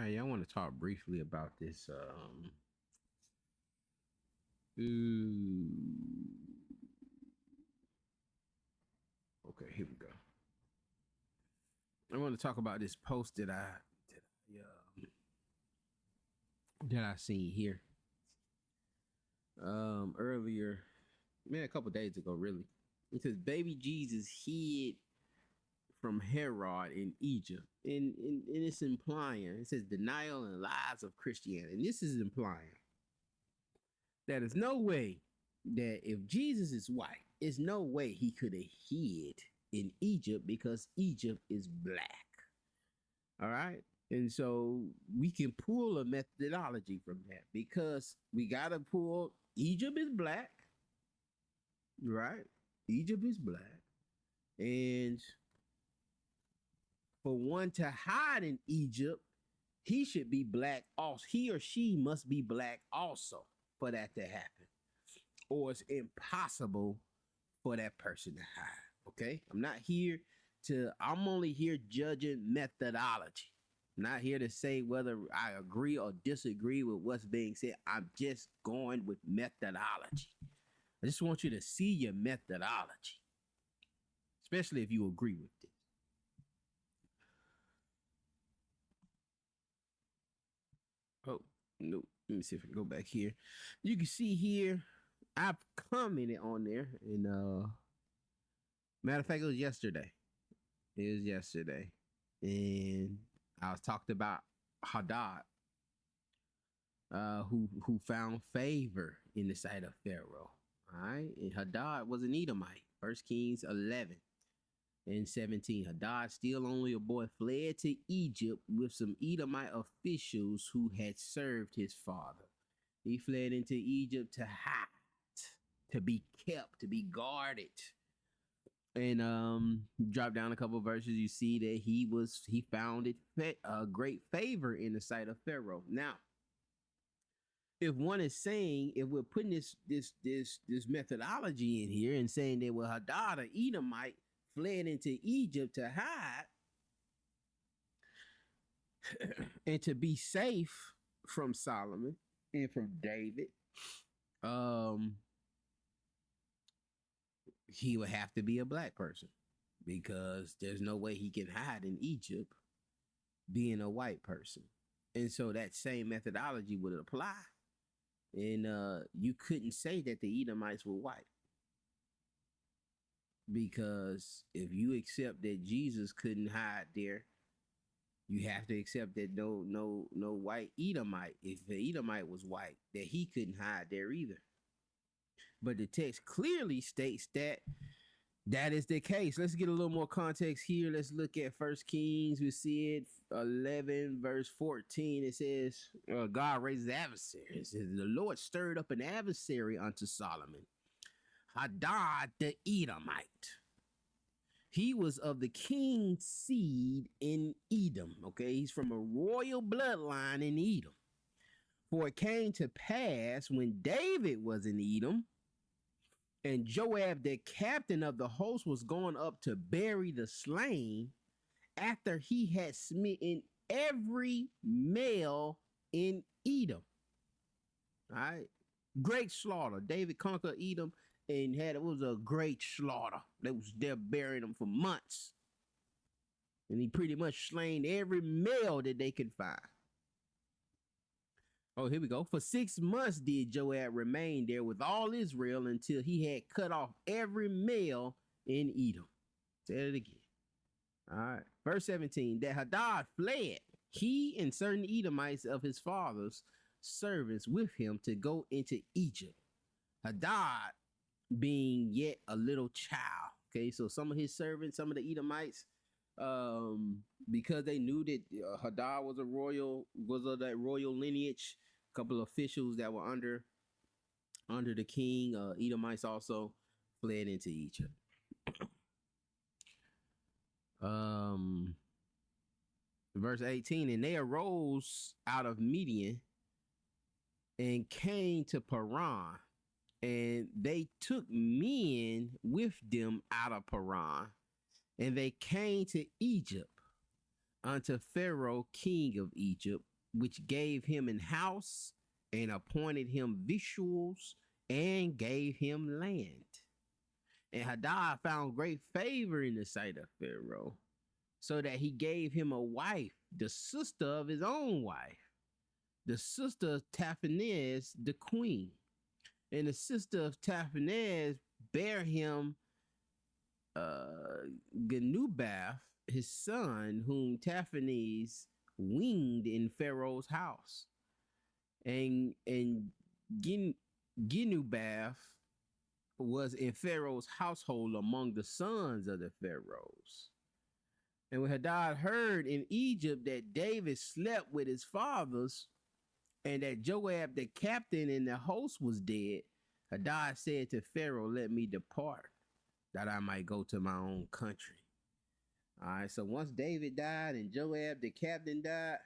right, I want to talk briefly about this. Ooh, okay, here we go. I want to talk about this post that I seen here earlier, man, a couple days ago, really. It says baby Jesus hid from Herod in Egypt, and it's implying it says denial and lies of Christianity, and this is implying that there's no way that if Jesus is white, there's no way he could have hid in Egypt because Egypt is black. All right. And so we can pull a methodology from that because we got to pull Egypt is black, right? Egypt is black. And for one to hide in Egypt, he should be black also. He or she must be black also for that to happen. Or it's impossible for that person to hide. Okay. I'm only here judging methodology. I'm not here to say whether I agree or disagree with what's being said. I'm just going with methodology. I just want you to see your methodology, especially if you agree with it. Oh, no. Let me see if I can go back here. You can see here, I've commented on there. And matter of fact, it was yesterday. And I was talked about Hadad, who found favor in the sight of Pharaoh. All right, and Hadad was an Edomite. 1 Kings 11:17. Hadad, still only a boy, fled to Egypt with some Edomite officials who had served his father. He fled into Egypt to hide, to be kept, to be guarded. And drop down a couple of verses, you see that he found it a great favor in the sight of Pharaoh. Now, if one is saying, if we're putting this methodology in here and saying that Hadad, an Edomite, fled into Egypt to hide and to be safe from Solomon and from David, he would have to be a black person because there's no way he can hide in Egypt being a white person. And so that same methodology would apply. And you couldn't say that the Edomites were white, because if you accept that Jesus couldn't hide there, you have to accept that no white Edomite, if the Edomite was white, that he couldn't hide there either. But the text clearly states that is the case. Let's get a little more context here. Let's look at 1 Kings. We see it 11 verse 14. It says God raises adversaries. The Lord stirred up an adversary unto Solomon, Hadad the Edomite. He was of the king's seed in Edom. Okay, he's from a royal bloodline in Edom. For it came to pass when David was in Edom, and Joab, the captain of the host, was going up to bury the slain, after he had smitten every male in Edom. All right, great slaughter. David conquered Edom and it was a great slaughter. They was there burying them for months, and he pretty much slain every male that they could find. Oh, here we go. For 6 months did Joab remain there with all Israel until he had cut off every male in Edom. Say it again. All right. Verse 17. That Hadad fled, he and certain Edomites of his father's servants with him, to go into Egypt. Hadad being yet a little child. Okay, so some of his servants, some of the Edomites, because they knew that Hadad was of that royal lineage, a couple of officials that were under the king, Edomites also fled into Egypt. Verse 18, and they arose out of Midian and came to Paran, and they took men with them out of Paran, and they came to Egypt unto Pharaoh, king of Egypt, which gave him an house and appointed him victuals and gave him land. And Hadad found great favor in the sight of Pharaoh, so that he gave him a wife, the sister of his own wife, the sister of Taphanes, the queen. And the sister of Taphanes bare him Genubath, his son, whom Taphanes weaned in Pharaoh's house. And Genubath was in Pharaoh's household among the sons of the Pharaohs. And when Hadad heard in Egypt that David slept with his fathers, and that Joab the captain in the host was dead, Hadad said to Pharaoh, "Let me depart, that I might go to my own country." All right, so once David died and Joab the captain died,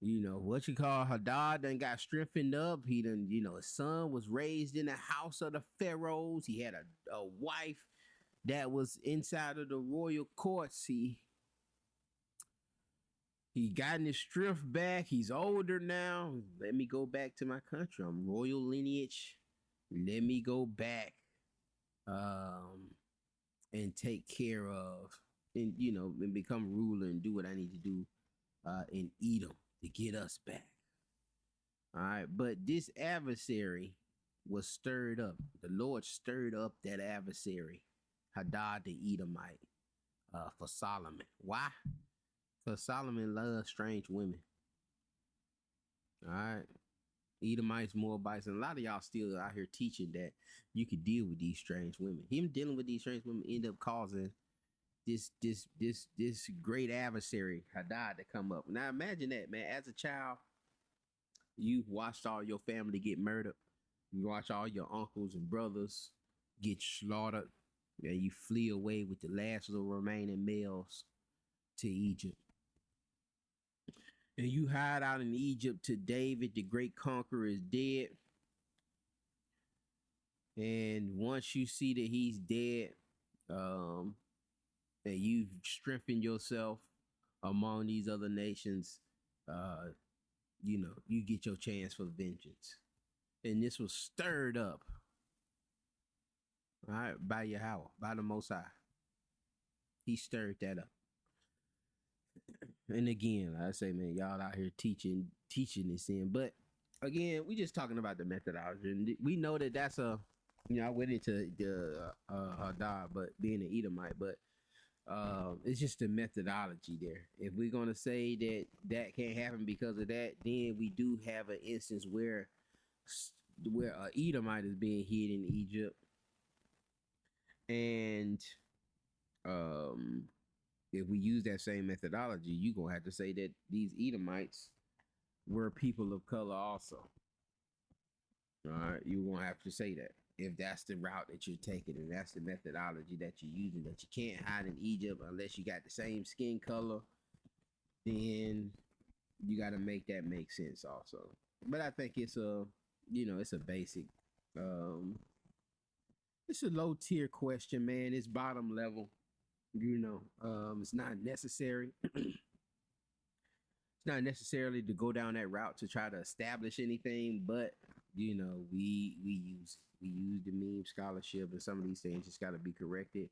Hadad done got strengthened up. He done, his son was raised in the house of the Pharaohs. He had a wife that was inside of the royal courts. He gotten his strength back. He's older now. Let me go back to my country. I'm royal lineage. Let me go back and take care of and become ruler and do what I need to do in Edom to get us back. All right, but this adversary was stirred up. The Lord stirred up that adversary, Hadad the Edomite, for Solomon. Why? Because Solomon loves strange women. All right. Edomites, Moabites, and a lot of y'all still out here teaching that you could deal with these strange women. Him dealing with these strange women end up causing this great adversary, Hadad, to come up. Now imagine that, man. As a child, you watched all your family get murdered. You watch all your uncles and brothers get slaughtered, and you flee away with the last of the remaining males to Egypt. And you hide out in Egypt till David, the great conqueror, is dead. And once you see that he's dead, and you've strengthened yourself among these other nations, you get your chance for vengeance. And this was stirred up, all right, by Yahweh, by the Most High. He stirred that up. And again, like I say, man, y'all out here teaching this in. But again, we just talking about the methodology. And we know that that's I went into the Hadad, but being an Edomite, but it's just the methodology there. If we're gonna say that can't happen because of that, then we do have an instance where an Edomite is being hid in Egypt, and if we use that same methodology, you're gonna have to say that these Edomites were people of color also. All right, you're gonna have to say that if that's the route that you're taking and that's the methodology that you're using, that you can't hide in Egypt unless you got the same skin color, then you got to make that make sense also. But I think it's it's a basic, it's a low tier question, man. It's bottom level. It's not necessary. It's not necessarily to go down that route to try to establish anything, but we use the meme scholarship, and some of these things just got to be corrected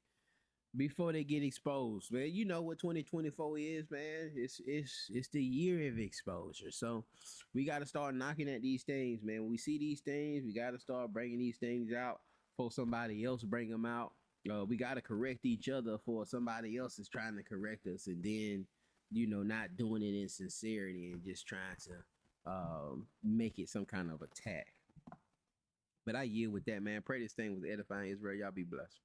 before they get exposed, man. You know what 2024 is, man. It's the year of exposure. So we got to start knocking at these things, man. When we see these things, we got to start bringing these things out before somebody else bring them out. We got to correct each other for somebody else is trying to correct us, and then not doing it in sincerity and just trying to make it some kind of attack. But I yield with that, man. Pray this thing was edifying Israel. Y'all be blessed.